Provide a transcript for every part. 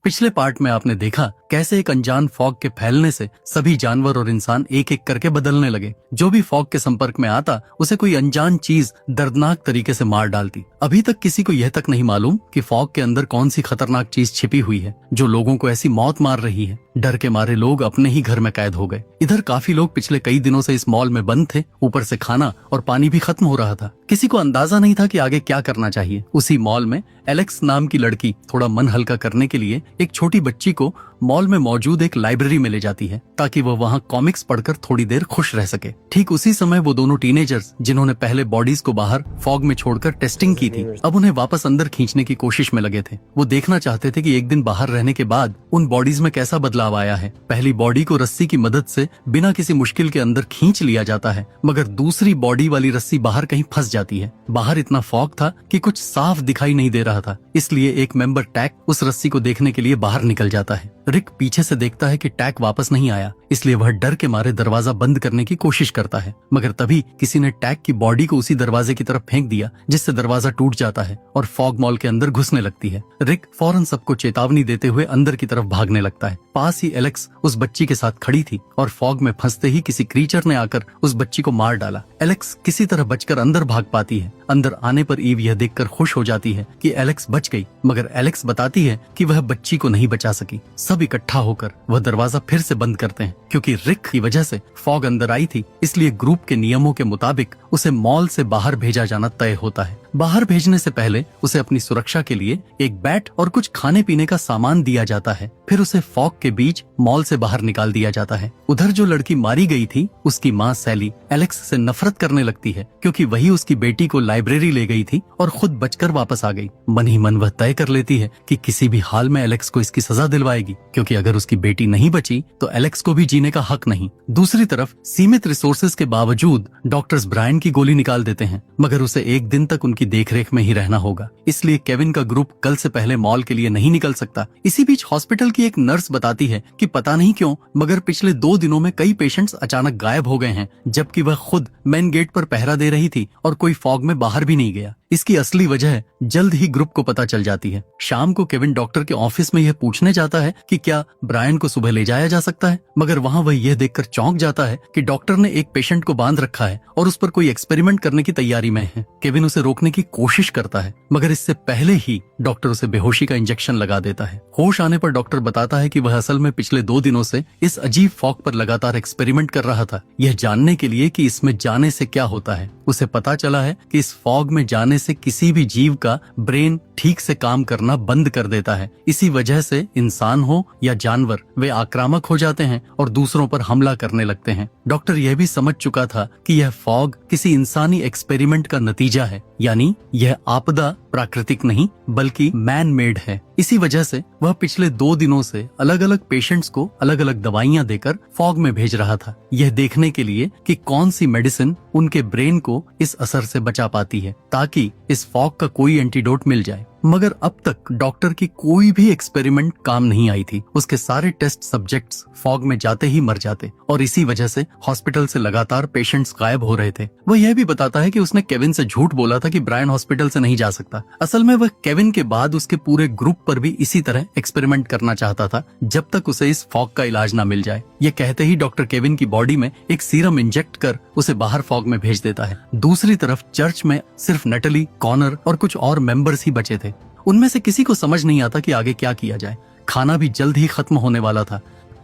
पिछले पार्ट में आपने देखा कैसे एक अनजान फॉग के फैलने से सभी जानवर और इंसान एक एक करके बदलने लगे। जो भी फॉग के संपर्क में आता उसे कोई अनजान चीज दर्दनाक तरीके से मार डालती। अभी तक किसी को यह तक नहीं मालूम कि फॉग के अंदर कौन सी खतरनाक चीज छिपी हुई है जो लोगों को ऐसी मौत मार रही है। डर के मारे लोग अपने ही घर में कैद हो गए। इधर काफी लोग पिछले कई दिनों से इस मॉल में बंद थे, ऊपर से खाना और पानी भी खत्म हो रहा था। किसी को अंदाजा नहीं था कि आगे क्या करना चाहिए। उसी मॉल में एलेक्स नाम की लड़की थोड़ा मन हल्का करने के लिए एक छोटी बच्ची को मॉल में मौजूद एक लाइब्रेरी में ले जाती है ताकि वह वहां कॉमिक्स पढ़कर थोड़ी देर खुश रह सके। ठीक उसी समय वो दोनों टीनेजर्स जिन्होंने पहले बॉडीज को बाहर फॉग में छोड़कर टेस्टिंग की थी, अब उन्हें वापस अंदर खींचने की कोशिश में लगे थे। वो देखना चाहते थे कि एक दिन बाहर रहने के बाद उन बॉडीज में कैसा बदलाव आया है। पहली बॉडी को रस्सी की मदद से बिना किसी मुश्किल के अंदर खींच लिया जाता है, मगर दूसरी बॉडी वाली रस्सी बाहर कहीं फंस जाती है। बाहर इतना फॉग था कि कुछ साफ दिखाई नहीं दे रहा था, इसलिए एक मेंबर टैक उस रस्सी को देखने के लिए बाहर निकल जाता है। रिक पीछे से देखता है कि टैक वापस नहीं आया, इसलिए वह डर के मारे दरवाजा बंद करने की कोशिश करता है, मगर तभी किसी ने टैक की बॉडी को उसी दरवाजे की तरफ फेंक दिया, जिससे दरवाजा टूट जाता है और फॉग मॉल के अंदर घुसने लगती है। रिक फौरन सबको चेतावनी देते हुए अंदर की तरफ भागने लगता है। पास ही एलेक्स उस बच्ची के साथ खड़ी थी और फॉग में फंसते ही किसी क्रीचर ने आकर उस बच्ची को मार डाला। एलेक्स किसी तरह बचकर अंदर भाग पाती है। अंदर आने पर ईव यह देखकर खुश हो जाती है कि एलेक्स बच गई, मगर एलेक्स बताती है कि वह बच्ची को नहीं बचा सकी। सब इकट्ठा होकर वह दरवाजा फिर से बंद करते हैं। क्योंकि रिक की वजह से फॉग अंदर आई थी, इसलिए ग्रुप के नियमों के मुताबिक उसे मॉल से बाहर भेजा जाना तय होता है। बाहर भेजने से पहले उसे अपनी सुरक्षा के लिए एक बैट और कुछ खाने पीने का सामान दिया जाता है। फिर उसे फॉग के बीच मॉल से बाहर निकाल दिया जाता है। उधर जो लड़की मारी गई थी उसकी माँ सैली एलेक्स से नफरत करने लगती है, क्योंकि वही उसकी बेटी को लाइब्रेरी ले गई थी और खुद बचकर वापस आ गई। मन ही मन वह तय कर लेती है कि किसी भी हाल में एलेक्स को इसकी सजा दिलवाएगी, क्योंकि अगर उसकी बेटी नहीं बची तो एलेक्स को भी जीने का हक नहीं। दूसरी तरफ सीमित रिसोर्सेज के बावजूद डॉक्टर्स ब्रायन की गोली निकाल देते हैं, मगर उसे एक दिन तक उनकी देखरेख में ही रहना होगा, इसलिए केविन का ग्रुप कल से पहले मॉल के लिए नहीं निकल सकता। इसी बीच हॉस्पिटल की एक नर्स बताती है कि पता नहीं क्यों मगर पिछले 2 दिनों में कई पेशेंट्स अचानक गायब हो गए हैं, जबकि वह खुद मेन गेट पर पहरा दे रही थी और कोई फॉग में बाहर भी नहीं गया। इसकी असली वजह जल्द ही ग्रुप को पता चल जाती है। शाम को केविन डॉक्टर के ऑफिस में यह पूछने जाता है कि क्या ब्रायन को सुबह ले जाया जा सकता है, मगर वहाँ वह यह देखकर चौंक जाता है कि डॉक्टर ने एक पेशेंट को बांध रखा है और उस पर कोई एक्सपेरिमेंट करने की तैयारी में है। केविन उसे रोकने की कोशिश करता है, मगर इससे पहले ही डॉक्टर उसे बेहोशी का इंजेक्शन लगा देता है। होश आने पर डॉक्टर बताता है कि वह असल में पिछले 2 दिनों से इस अजीब फॉग पर लगातार एक्सपेरिमेंट कर रहा था, यह जानने के लिए कि इसमें जाने से क्या होता है। उसे पता चला है कि इस फॉग में जाने से किसी भी जीव का ब्रेन ठीक से काम करना बंद कर देता है। इसी वजह से इंसान हो या जानवर वे आक्रामक हो जाते हैं और दूसरों पर हमला करने लगते हैं। डॉक्टर यह भी समझ चुका था कि यह फॉग किसी इंसानी एक्सपेरिमेंट का नतीजा है, यानी यह आपदा प्राकृतिक नहीं बल्कि मैन मेड है। इसी वजह से वह पिछले 2 दिनों से अलग अलग पेशेंट्स को अलग अलग दवाइयां देकर फॉग में भेज रहा था, यह देखने के लिए कि कौन सी मेडिसिन उनके ब्रेन को इस असर से बचा पाती है, ताकि इस फॉग का कोई एंटीडोट मिल जाए। मगर अब तक डॉक्टर की कोई भी एक्सपेरिमेंट काम नहीं आई थी। उसके सारे टेस्ट सब्जेक्ट्स फॉग में जाते ही मर जाते और इसी वजह से हॉस्पिटल से लगातार पेशेंट्स गायब हो रहे थे। वह यह भी बताता है कि उसने केविन से झूठ बोला था कि ब्रायन हॉस्पिटल से नहीं जा सकता। असल में वह केविन के बाद उसके पूरे ग्रुप पर भी इसी तरह एक्सपेरिमेंट करना चाहता था, जब तक उसे इस फॉग का इलाज न मिल जाए। ये कहते ही डॉक्टर केविन की बॉडी में एक सीरम इंजेक्ट कर उसे बाहर फॉग में भेज देता है। दूसरी तरफ चर्च में सिर्फ नटली, कॉनर और कुछ और मेंबर्स ही बचे थे। उनमें से किसी को समझ नहीं आता कि आगे क्या किया जाए। खाना भी जल्द ही खत्म होने वाला था,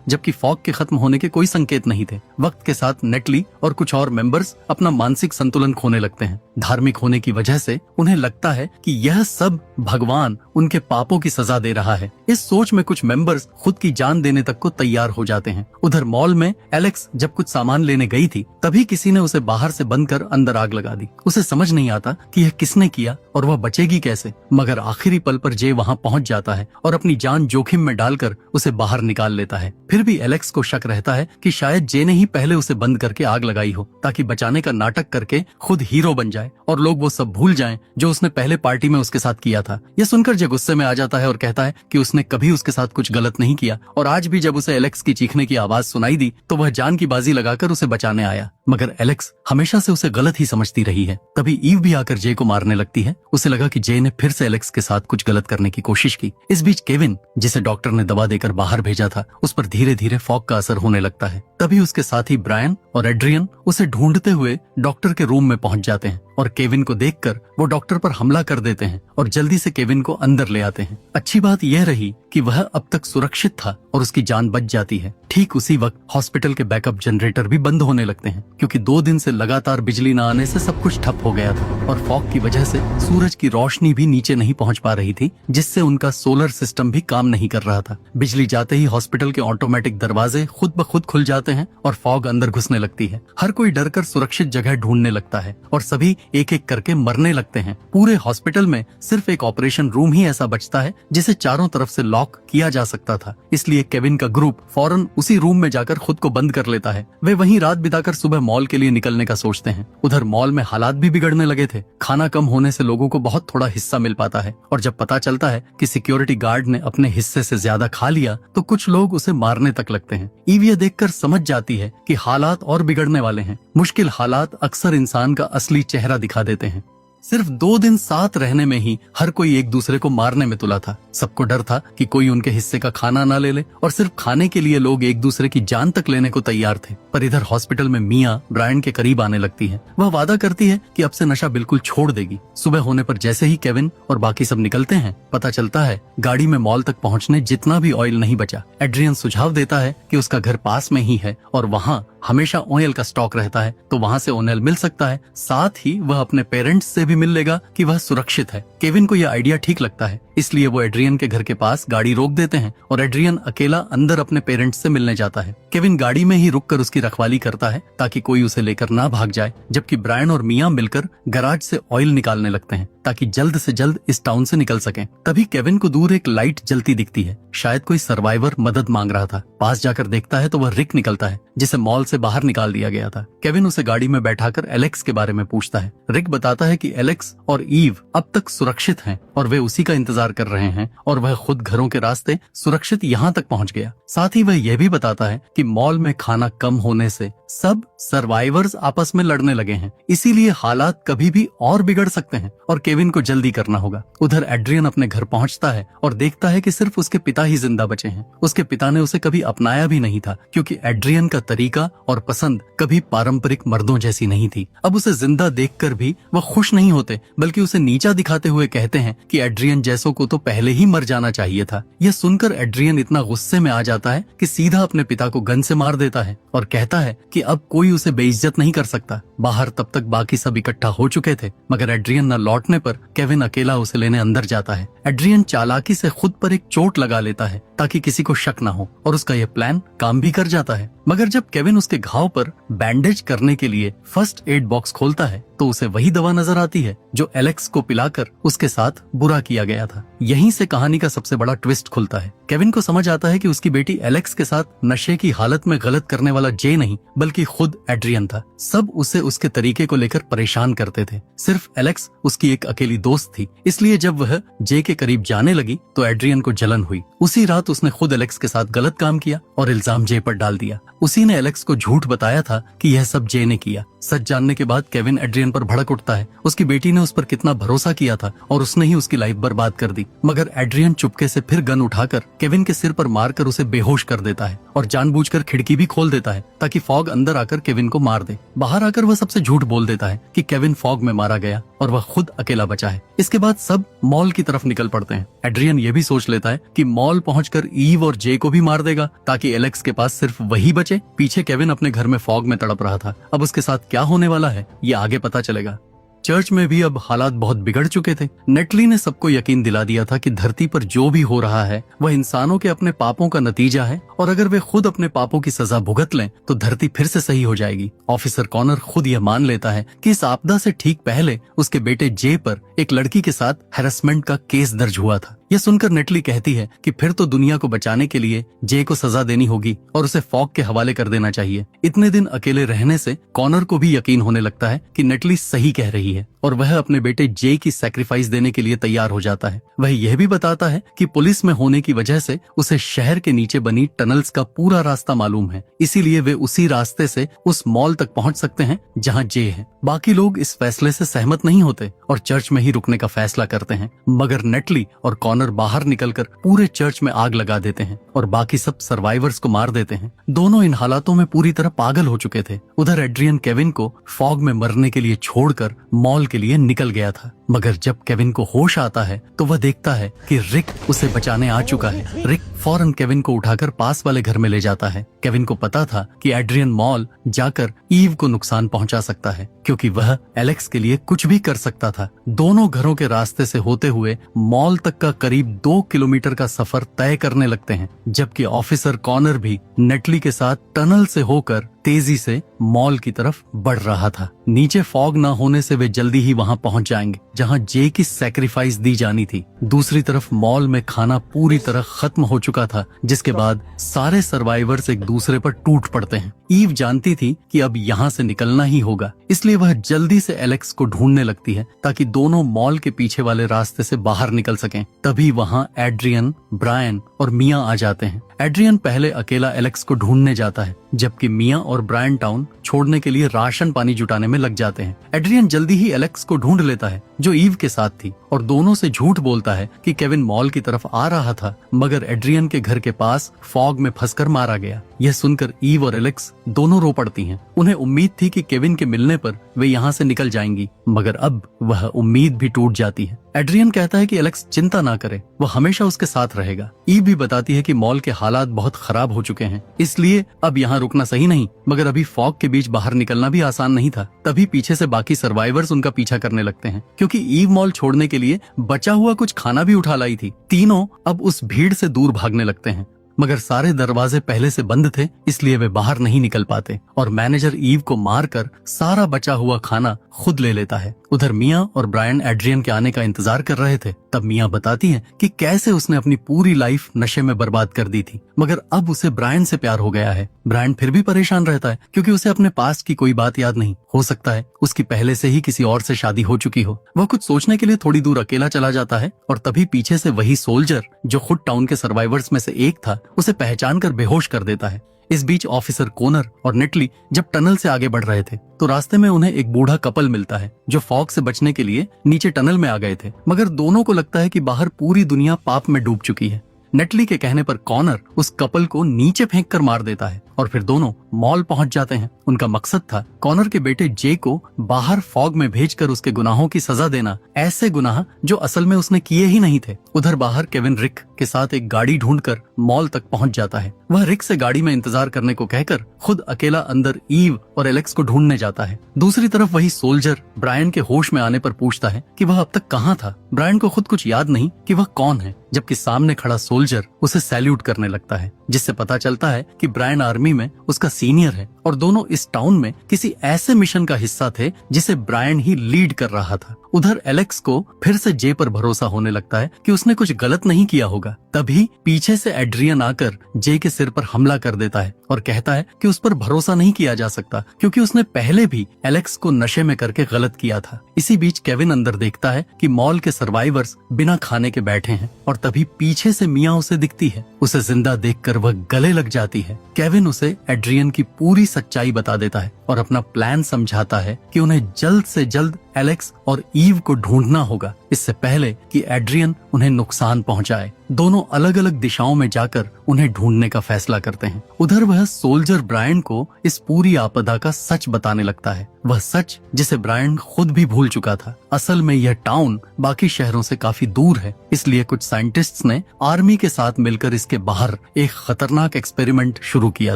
जबकि फॉग के खत्म होने के कोई संकेत नहीं थे। वक्त के साथ नेटली और कुछ और मेंबर्स अपना मानसिक संतुलन खोने लगते हैं। धार्मिक होने की वजह से उन्हें लगता है कि यह सब भगवान उनके पापों की सजा दे रहा है। इस सोच में कुछ मेंबर्स खुद की जान देने तक को तैयार हो जाते हैं। उधर मॉल में एलेक्स जब कुछ सामान लेने गई थी, तभी किसी ने उसे बाहर से बंद कर अंदर आग लगा दी। उसे समझ नहीं आता कि यह किसने किया और वह बचेगी कैसे, मगर आखिरी पल पर जे वहाँ पहुँच जाता है और अपनी जान जोखिम में डालकर उसे बाहर निकाल लेता है। फिर भी एलेक्स को शक रहता है कि शायद जे ने ही पहले उसे बंद करके आग लगाई हो, ताकि बचाने का नाटक करके खुद हीरो बन जाए और लोग वो सब भूल जाएं जो उसने पहले पार्टी में उसके साथ किया था। यह सुनकर जे गुस्से में आ जाता है और कहता है कि उसने कभी उसके साथ कुछ गलत नहीं किया और आज भी जब उसे एलेक्स की चीखने की आवाज सुनाई दी तो वह जान की बाजी लगाकर उसे बचाने आया। मगर एलेक्स हमेशा से उसे गलत ही समझती रही है। तभी ईव भी आकर जे को मारने लगती है। उसे लगा कि जे ने फिर से एलेक्स के साथ कुछ गलत करने की कोशिश की। इस बीच केविन, जिसे डॉक्टर ने दवा देकर बाहर भेजा था, उस पर धीरे धीरे फॉग का असर होने लगता है। तभी उसके साथी ब्रायन और एड्रियन उसे ढूंढते हुए डॉक्टर के रूम में पहुंच जाते हैं और केविन को देखकर वो डॉक्टर पर हमला कर देते हैं और जल्दी से केविन को अंदर ले आते हैं। अच्छी बात यह रही कि वह अब तक सुरक्षित था और उसकी जान बच जाती है। ठीक उसी वक्त हॉस्पिटल के बैकअप जनरेटर भी बंद होने लगते हैं, क्योंकि 2 दिन से लगातार बिजली न आने से सब कुछ ठप हो गया था और फॉग की वजह से सूरज की रोशनी भी नीचे नहीं पहुंच पा रही थी, जिससे उनका सोलर सिस्टम भी काम नहीं कर रहा था। बिजली जाते ही हॉस्पिटल के ऑटोमेटिक दरवाजे खुद ब खुद खुल जाते हैं और फॉग अंदर घुसने लगती है। हर कोई डरकर सुरक्षित जगह ढूंढने लगता है और सभी एक एक करके मरने लगते हैं। पूरे हॉस्पिटल में सिर्फ एक ऑपरेशन रूम ही ऐसा बचता है जिसे चारों तरफ से लॉक किया जा सकता था। इसलिए केविन का ग्रुप फौरन उसी रूम में जाकर खुद को बंद कर लेता है। वे वहीं रात बिताकर सुबह मॉल के लिए निकलने का सोचते हैं। उधर मॉल में हालात भी बिगड़ने लगे थे। खाना कम होने से लोगों को बहुत थोड़ा हिस्सा मिल पाता है और जब पता चलता है कि सिक्योरिटी गार्ड ने अपने हिस्से से ज्यादा खा लिया तो कुछ लोग उसे मारने तक लगते हैं। ईव ये देखकर समझ जाती है कि हालात और बिगड़ने वाले हैं। मुश्किल हालात अक्सर इंसान का असली चेहरा दिखा देते हैं। सिर्फ 2 दिन साथ रहने में ही हर कोई एक दूसरे को मारने में तुला था। सबको डर था कि कोई उनके हिस्से का खाना ना ले ले और सिर्फ खाने के लिए लोग एक दूसरे की जान तक लेने को तैयार थे। पर इधर हॉस्पिटल में मिया ब्रायन के करीब आने लगती है। वह वादा करती है कि अब से नशा बिल्कुल छोड़ देगी। सुबह होने पर जैसे ही केविन और बाकी सब निकलते हैं, पता चलता है गाड़ी में मॉल तक पहुंचने जितना भी ऑयल नहीं बचा। एड्रियन सुझाव देता है कि उसका घर पास में ही है और वहाँ हमेशा ऑयल का स्टॉक रहता है, तो वहाँ से ऑयल मिल सकता है। साथ ही वह अपने पेरेंट्स से भी मिल लेगा कि वह सुरक्षित है। केविन को यह आइडिया ठीक लगता है, इसलिए वो एड्रियन के घर के पास गाड़ी रोक देते हैं और एड्रियन अकेला अंदर अपने पेरेंट्स से मिलने जाता है। केविन गाड़ी में ही रुककर उसकी रखवाली करता है ताकि कोई उसे लेकर ना भाग जाए, जबकि ब्रायन और मिया मिलकर गैराज से ऑयल निकालने लगते हैं ताकि जल्द से जल्द इस टाउन से निकल सकें। तभी केविन को दूर एक लाइट जलती दिखती है। शायद कोई सर्वाइवर मदद मांग रहा था। पास जाकर देखता है तो वह रिक निकलता है, जिसे मॉल से बाहर निकाल दिया गया था। केविन उसे गाड़ी में बैठाकर एलेक्स के बारे में पूछता है। रिक बताता है कि एलेक्स और ईव अब तक सुरक्षित हैं और वे उसी का इंतजार कर रहे हैं और वह खुद घरों के रास्ते सुरक्षित यहाँ तक पहुँच गया। साथ ही वह यह भी बताता है कि मॉल में खाना कम होने से सब सर्वाइवर्स आपस में लड़ने लगे हैं, इसीलिए हालात कभी भी और बिगड़ सकते हैं और केविन को जल्दी करना होगा। उधर एड्रियन अपने घर पहुंचता है और देखता है कि सिर्फ उसके पिता ही जिंदा बचे हैं। उसके पिता ने उसे कभी अपनाया भी नहीं था, क्योंकि एड्रियन का तरीका और पसंद कभी पारंपरिक मर्दों जैसी नहीं थी। अब उसे जिंदा देखकर भी वह खुश नहीं होते, बल्कि उसे नीचा दिखाते हुए कहते हैं कि एड्रियन जैसों को तो पहले ही मर जाना चाहिए था। यह सुनकर एड्रियन इतना गुस्से में आ जाता है कि सीधा अपने पिता को गन से मार देता है और कहता है कि अब कोई उसे बेइज्जत नहीं कर सकता। बाहर तब तक बाकी सब इकट्ठा हो चुके थे, मगर एड्रियन न लौटने पर केविन अकेला उसे लेने अंदर जाता है। एड्रियन चालाकी से खुद पर एक चोट लगा लेता है ताकि किसी को शक न हो और उसका यह प्लान काम भी कर जाता है। मगर जब केविन उसके घाव पर बैंडेज करने के लिए फर्स्ट एड बॉक्स खोलता है तो उसे वही दवा नजर आती है जो एलेक्स को पिलाकर उसके साथ बुरा किया गया था। यहीं से कहानी का सबसे बड़ा ट्विस्ट खुलता है। केविन को समझ आता है कि उसकी बेटी एलेक्स के साथ नशे की हालत में गलत करने वाला जे नहीं, बल्कि खुद एड्रियन था। सब उसे उसके तरीके को लेकर परेशान करते थे। सिर्फ एलेक्स उसकी एक अकेली दोस्त थी, इसलिए जब वह जे के करीब जाने लगी तो एड्रियन को जलन हुई। उसी रात उसने खुद एलेक्स के साथ गलत काम किया और इल्जाम जे पर डाल दिया। उसी ने एलेक्स को झूठ बताया था कि यह सब जे ने किया। सच जानने के बाद केविन एड्रियन पर भड़क उठता है। उसकी बेटी ने उस पर कितना भरोसा किया था और उसने ही उसकी लाइफ बर्बाद कर दी। मगर एड्रियन चुपके से फिर गन उठाकर केविन के सिर पर मारकर उसे बेहोश कर देता है और जानबूझकर खिड़की भी खोल देता है ताकि फॉग अंदर आकर केविन को मार दे। बाहर आकर वह सबसे झूठ बोल देता है कि केविन फॉग में मारा गया और वह खुद अकेला बचा है। इसके बाद सब मॉल की तरफ निकल पड़ते हैं। एड्रियन ये भी सोच लेता है कि मॉल पहुंचकर ईव और जे को भी मार देगा ताकि एलेक्स के पास सिर्फ वही बचे। पीछे केविन अपने घर में फॉग में तड़प रहा था। अब उसके साथ क्या होने वाला है ये आगे पता चलेगा। चर्च में भी अब हालात बहुत बिगड़ चुके थे। नेटली ने सबको यकीन दिला दिया था कि धरती पर जो भी हो रहा है वह इंसानों के अपने पापों का नतीजा है और अगर वे खुद अपने पापों की सजा भुगत लें तो धरती फिर से सही हो जाएगी। ऑफिसर कॉनर खुद यह मान लेता है कि इस आपदा से ठीक पहले उसके बेटे जे पर एक लड़की के साथ हैरेसमेंट का केस दर्ज हुआ था। यह सुनकर नेटली कहती है कि फिर तो दुनिया को बचाने के लिए जे को सजा देनी होगी और उसे फॉग के हवाले कर देना चाहिए। इतने दिन अकेले रहने से कॉनर को भी यकीन होने लगता है कि नेटली सही कह रही है और वह अपने बेटे जे की सैक्रिफाइस देने के लिए तैयार हो जाता है। वह यह भी बताता है कि पुलिस में होने की वजह से उसे शहर के नीचे बनी टनल्स का पूरा रास्ता मालूम है, इसीलिए वे उसी रास्ते से उस मॉल तक पहुंच सकते हैं जहां जे है। बाकी लोग इस फैसले से सहमत नहीं होते और चर्च में ही रुकने का फैसला करते हैं, मगर नेटली और कॉनर बाहर निकलकर पूरे चर्च में आग लगा देते हैं और बाकी सब सर्वाइवर्स को मार देते हैं। दोनों इन हालातों में पूरी तरह पागल हो चुके थे। उधर एड्रियन केविन को फॉग में मरने के लिए छोड़कर मॉल के लिए निकल गया था, मगर जब केविन को होश आता है तो वह देखता है कि रिक उसे बचाने आ चुका है। रिक फौरन केविन को उठाकर पास वाले घर में ले जाता है। केविन को पता था कि एड्रियन मॉल जाकर ईव को नुकसान पहुंचा सकता है, क्योंकि वह एलेक्स के लिए कुछ भी कर सकता था। दोनों घरों के रास्ते से होते हुए मॉल तक का करीब 2 किलोमीटर का सफर तय करने लगते हैं, जबकि ऑफिसर कॉनर भी नेटली के साथ टनल से होकर तेजी से मॉल की तरफ बढ़ रहा था। नीचे फॉग न होने से वे जल्दी ही वहां पहुंच जाएंगे जहां जे की सैक्रिफाइस दी जानी थी। दूसरी तरफ मॉल में खाना पूरी तरह खत्म हो चुका था, जिसके बाद सारे सर्वाइवर्स एक दूसरे पर टूट पड़ते हैं। ईव जानती थी कि अब यहाँ से निकलना ही होगा, इसलिए वह जल्दी से एलेक्स को ढूंढने लगती है ताकि दोनों मॉल के पीछे वाले रास्ते से बाहर निकल सकें। तभी वहाँ एड्रियन, ब्रायन और मिया आ जाते हैं। एड्रियन पहले अकेला एलेक्स को ढूंढने जाता है, जबकि मिया और ब्रायन टाउन छोड़ने के लिए राशन पानी जुटाने में लग जाते हैं। एड्रियन जल्दी ही एलेक्स को ढूंढ लेता है जो ईव के साथ थी और दोनों से झूठ बोलता है कि केविन मॉल की तरफ आ रहा था, मगर एड्रियन के घर के पास फॉग में फंसकर मारा गया। यह सुनकर ईव और एलेक्स दोनों रो पड़ती हैं। उन्हें उम्मीद थी कि केविन के मिलने पर वे यहाँ से निकल जाएंगी, मगर अब वह उम्मीद भी टूट जाती है। एड्रियन कहता है कि एलेक्स चिंता ना करे, वह हमेशा उसके साथ रहेगा। ईव भी बताती है कि मॉल के हालात बहुत खराब हो चुके हैं, इसलिए अब यहाँ रुकना सही नहीं, मगर अभी फॉग के बीच बाहर निकलना भी आसान नहीं था। तभी पीछे से बाकी सर्वाइवर्स उनका पीछा करने लगते हैं, क्योंकि ईव मॉल छोड़ने के लिए बचा हुआ कुछ खाना भी उठा लाई थी। तीनों अब उस भीड़ से दूर भागने लगते हैं, मगर सारे दरवाजे पहले से बंद थे, इसलिए वे बाहर नहीं निकल पाते और मैनेजर ईव को मारकर सारा बचा हुआ खाना खुद ले लेता है। उधर मिया और ब्रायन एड्रियन के आने का इंतजार कर रहे थे। तब मिया बताती है कि कैसे उसने अपनी पूरी लाइफ नशे में बर्बाद कर दी थी, मगर अब उसे ब्रायन से प्यार हो गया है। ब्रायन फिर भी परेशान रहता है क्योंकि उसे अपने पास्ट की कोई बात याद नहीं। हो सकता है उसकी पहले से ही किसी और से शादी हो चुकी हो। वह कुछ सोचने के लिए थोड़ी दूर अकेला चला जाता है और तभी पीछे से वही सोल्जर जो खुद टाउन के सर्वाइवर्स में से एक था उसे पहचान कर बेहोश कर देता है। इस बीच ऑफिसर कोनर और नेटली जब टनल से आगे बढ़ रहे थे तो रास्ते में उन्हें एक बूढ़ा कपल मिलता है जो फॉग से बचने के लिए नीचे टनल में आ गए थे, मगर दोनों को लगता है कि बाहर पूरी दुनिया पाप में डूब चुकी है। नेटली के कहने पर कॉनर उस कपल को नीचे फेंक कर मार देता है और फिर दोनों मॉल पहुंच जाते हैं। उनका मकसद था कॉनर के बेटे जे को बाहर फॉग में भेजकर उसके गुनाहों की सजा देना, ऐसे गुनाह जो असल में उसने किए ही नहीं थे। उधर बाहर केविन रिक के साथ एक गाड़ी ढूंढकर मॉल तक पहुंच जाता है। वह रिक से गाड़ी में इंतजार करने को कहकर खुद अकेला अंदर ईव और एलेक्स को ढूंढने जाता है। दूसरी तरफ वही सोल्जर ब्रायन के होश में आने पर पूछता है कि वह अब तक कहाँ था। ब्रायन को खुद कुछ याद नहीं कि वह कौन है, जबकि सामने खड़ा सोल्जर उसे सैल्यूट करने लगता है, जिससे पता चलता है कि ब्रायन आर्मी में उसका सीनियर है और दोनों इस टाउन में किसी ऐसे मिशन का हिस्सा थे जिसे ब्रायन ही लीड कर रहा था। उधर एलेक्स को फिर से जे पर भरोसा होने लगता है कि उसने कुछ गलत नहीं किया होगा। तभी पीछे से एड्रियन आकर जे के सिर पर हमला कर देता है और कहता है कि उस पर भरोसा नहीं किया जा सकता क्योंकि उसने पहले भी एलेक्स को नशे में करके गलत किया था। इसी बीच केविन अंदर देखता है कि मॉल के सर्वाइवर्स बिना खाने के बैठे हैं और तभी पीछे से मिया उसे दिखती है। उसे जिंदा देखकर वह गले लग जाती है। केविन उसे एड्रियन की पूरी सच्चाई बता देता है और अपना प्लान समझाता है कि उन्हें जल्द से जल्द एलेक्स और ईव को ढूंढना होगा, इससे पहले कि एड्रियन उन्हें नुकसान पहुंचाए। दोनों अलग अलग दिशाओं में जाकर उन्हें ढूंढने का फैसला करते हैं। उधर वह सोल्जर ब्रायन को इस पूरी आपदा का सच बताने लगता है, वह सच जिसे ब्रायन खुद भी भूल चुका था। असल में यह टाउन बाकी शहरों से काफी दूर है, इसलिए कुछ साइंटिस्ट्स ने आर्मी के साथ मिलकर इसके बाहर एक खतरनाक एक्सपेरिमेंट शुरू किया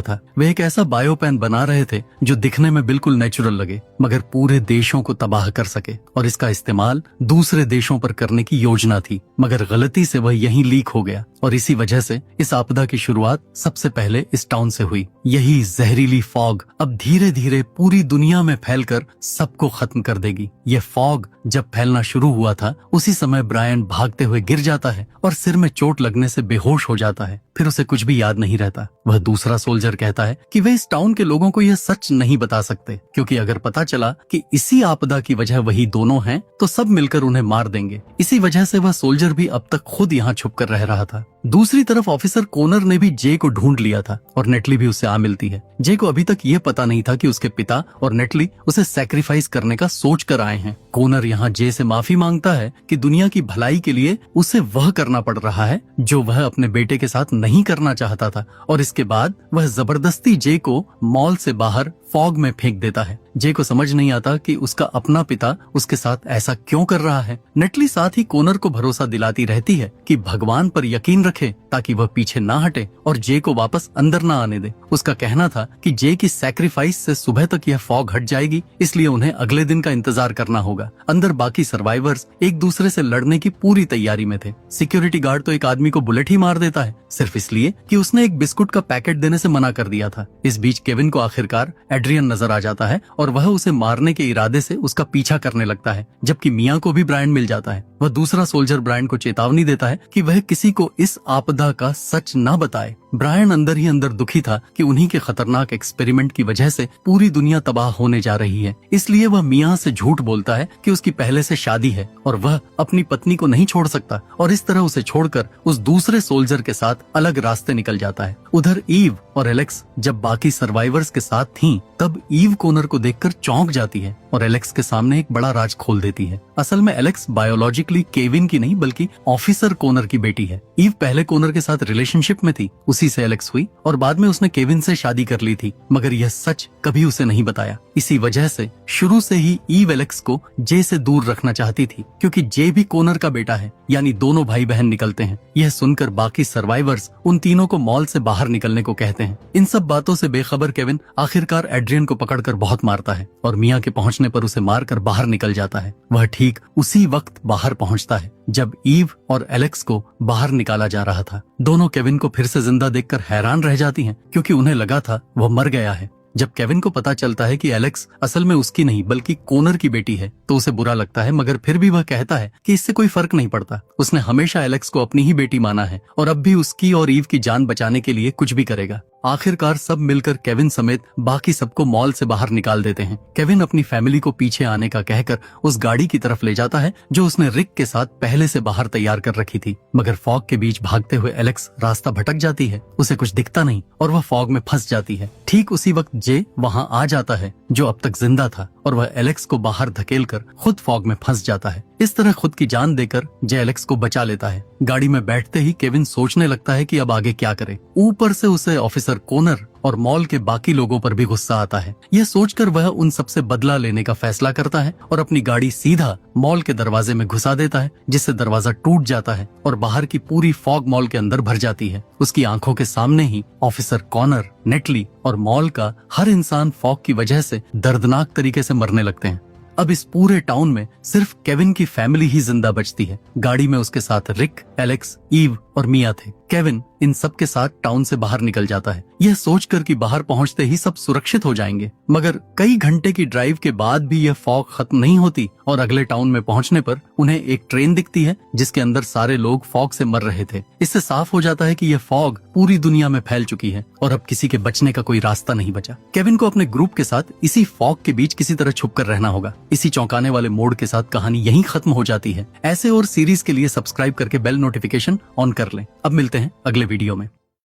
था। वे एक ऐसा बायोपेन बना रहे थे जो दिखने में बिल्कुल नेचुरल लगे मगर पूरे देशों को तबाह कर सके, और इसका इस्तेमाल दूसरे देशों पर करने की योजना थी, मगर गलती से वह यहीं लीक हो गया और इसी वजह से इस आपदा की शुरुआत सबसे पहले इस टाउन से हुई। यही जहरीली फॉग अब धीरे धीरे पूरी दुनिया में फैलकर सबको खत्म कर देगी। यह फॉग जब फैलना शुरू हुआ था उसी समय ब्रायन भागते हुए गिर जाता है और सिर में चोट लगने से बेहोश हो जाता है। फिर उसे कुछ भी याद नहीं रहता। वह दूसरा सोल्जर कहता है कि वे इस टाउन के लोगों को यह सच नहीं बता सकते, क्योंकि अगर पता चला कि इसी आपदा की वजह वही दोनों हैं तो सब मिलकर उन्हें मार देंगे। इसी वजह से वह सोल्जर भी अब तक खुद यहाँ छुप कर रह रहा था। दूसरी तरफ ऑफिसर कोनर ने भी जे को ढूंढ लिया था और नेटली भी उससे आ मिलती है। जे को अभी तक ये पता नहीं था कि उसके पिता और नेटली उसे सैक्रिफाइस करने का सोच कर आए हैं। कोनर यहाँ जे से माफी मांगता है कि दुनिया की भलाई के लिए उसे वह करना पड़ रहा है जो वह अपने बेटे के साथ नहीं करना चाहता था, और इसके बाद वह जबरदस्ती जे को मॉल से बाहर फॉग में फेंक देता है। जे को समझ नहीं आता कि उसका अपना पिता उसके साथ ऐसा क्यों कर रहा है। नेटली साथ ही कोनर को भरोसा दिलाती रहती है कि भगवान पर यकीन रखे ताकि वह पीछे ना हटे और जे को वापस अंदर ना आने दे। उसका कहना था कि जे की सैक्रिफाइस से सुबह तक यह फॉग हट जाएगी, इसलिए उन्हें अगले दिन का इंतजार करना होगा। अंदर बाकी सर्वाइवर्स एक दूसरे से लड़ने की पूरी तैयारी में थे। सिक्योरिटी गार्ड तो एक आदमी को बुलेट ही मार देता है, सिर्फ इसलिए कि उसने एक बिस्कुट का पैकेट देने से मना कर दिया था। इस बीच केविन को आखिरकार एड्रियन नजर आ जाता है और वह उसे मारने के इरादे से उसका पीछा करने लगता है, जबकि मिया को भी ब्रायन मिल जाता है। वह दूसरा सोल्जर ब्रायन को चेतावनी देता है कि वह किसी को इस आपदा का सच न बताए। ब्रायन अंदर ही अंदर दुखी था कि उन्हीं के खतरनाक एक्सपेरिमेंट की वजह से पूरी दुनिया तबाह होने जा रही है, इसलिए वह मिया से झूठ बोलता है कि उसकी पहले से शादी है और वह अपनी पत्नी को नहीं छोड़ सकता, और इस तरह उसे छोड़कर उस दूसरे सोल्जर के साथ अलग रास्ते निकल जाता है। उधर ईव और एलेक्स जब बाकी सर्वाइवर्स के साथ थीं, तब ईव कोनर को देखकर चौंक जाती है और एलेक्स के सामने एक बड़ा राज खोल देती है। असल में एलेक्स बायोलॉजिकली केविन की नहीं बल्कि ऑफिसर कोनर की बेटी है। ईव पहले कोनर के साथ रिलेशनशिप में थी, उसी से एलेक्स हुई और बाद में उसने केविन से शादी कर ली थी, मगर यह सच कभी उसे नहीं बताया। इसी वजह से शुरू से ही ईव एलेक्स को जे से दूर रखना चाहती थी, क्योंकि जे भी कोनर का बेटा है, यानी दोनों भाई बहन निकलते हैं। यह सुनकर बाकी सर्वाइवर्स उन तीनों को मॉल से बाहर निकलने को कहते हैं। इन सब बातों से बेखबर केविन आखिरकार एड्रियन को पकड़कर बहुत मारता है और मिया के पहुंचने पर उसे मारकर बाहर निकल जाता है। वह ठीक उसी वक्त बाहर पहुंचता है जब ईव और एलेक्स को बाहर निकाला जा रहा था। दोनों केविन को फिर से जिंदा देखकर हैरान रह जाती हैं, क्योंकि उन्हें लगा था वह मर गया है। जब केविन को पता चलता है कि एलेक्स असल में उसकी नहीं बल्कि कोनर की बेटी है, तो उसे बुरा लगता है, मगर फिर भी वह कहता है कि इससे कोई फर्क नहीं पड़ता। उसने हमेशा एलेक्स को अपनी ही बेटी माना है और अब भी उसकी और ईव की जान बचाने के लिए कुछ भी करेगा। आखिरकार सब मिलकर केविन समेत बाकी सबको मॉल से बाहर निकाल देते हैं। केविन अपनी फैमिली को पीछे आने का कहकर उस गाड़ी की तरफ ले जाता है जो उसने रिक के साथ पहले से बाहर तैयार कर रखी थी, मगर फॉग के बीच भागते हुए एलेक्स रास्ता भटक जाती है। उसे कुछ दिखता नहीं और वह फॉग में फंस जाती है। ठीक उसी वक्त जे वहाँ आ जाता है जो अब तक जिंदा था, और वह एलेक्स को बाहर धकेलकर खुद फॉग में फंस जाता है। इस तरह खुद की जान देकर जे एलेक्स को बचा लेता है। गाड़ी में बैठते ही केविन सोचने लगता है कि अब आगे क्या करे। ऊपर से उसे ऑफिसर कोनर और मॉल के बाकी लोगों पर भी गुस्सा आता है। यह सोचकर वह उन सबसे बदला लेने का फैसला करता है और अपनी गाड़ी सीधा मॉल के दरवाजे में घुसा देता है, जिससे दरवाजा टूट जाता है और बाहर की पूरी फॉग मॉल के अंदर भर जाती है। उसकी आंखों के सामने ही ऑफिसर कॉनर, नेटली और मॉल का हर इंसान फॉग की वजह से दर्दनाक तरीके से मरने लगते हैं। अब इस पूरे टाउन में सिर्फ केविन की फैमिली ही जिंदा बचती है। गाड़ी में उसके साथ रिक, एलेक्स, ईव और मिया थे। केविन इन सब के साथ टाउन से बाहर निकल जाता है, यह सोचकर कि बाहर पहुंचते ही सब सुरक्षित हो जाएंगे। मगर कई घंटे की ड्राइव के बाद भी यह फॉग खत्म नहीं होती और अगले टाउन में पहुंचने पर उन्हें एक ट्रेन दिखती है जिसके अंदर सारे लोग फॉग से मर रहे थे। इससे साफ हो जाता है कि यह फॉग पूरी दुनिया में फैल चुकी है और अब किसी के बचने का कोई रास्ता नहीं बचा। केविन को अपने ग्रुप के साथ इसी फॉग के बीच किसी तरह छुप कर रहना होगा। इसी चौंकाने वाले मोड़ के साथ कहानी यहीं खत्म हो जाती है। ऐसे और सीरीज के लिए सब्सक्राइब करके बेल नोटिफिकेशन ऑन कर लें। अब मिलते हैं अगले वीडियो में।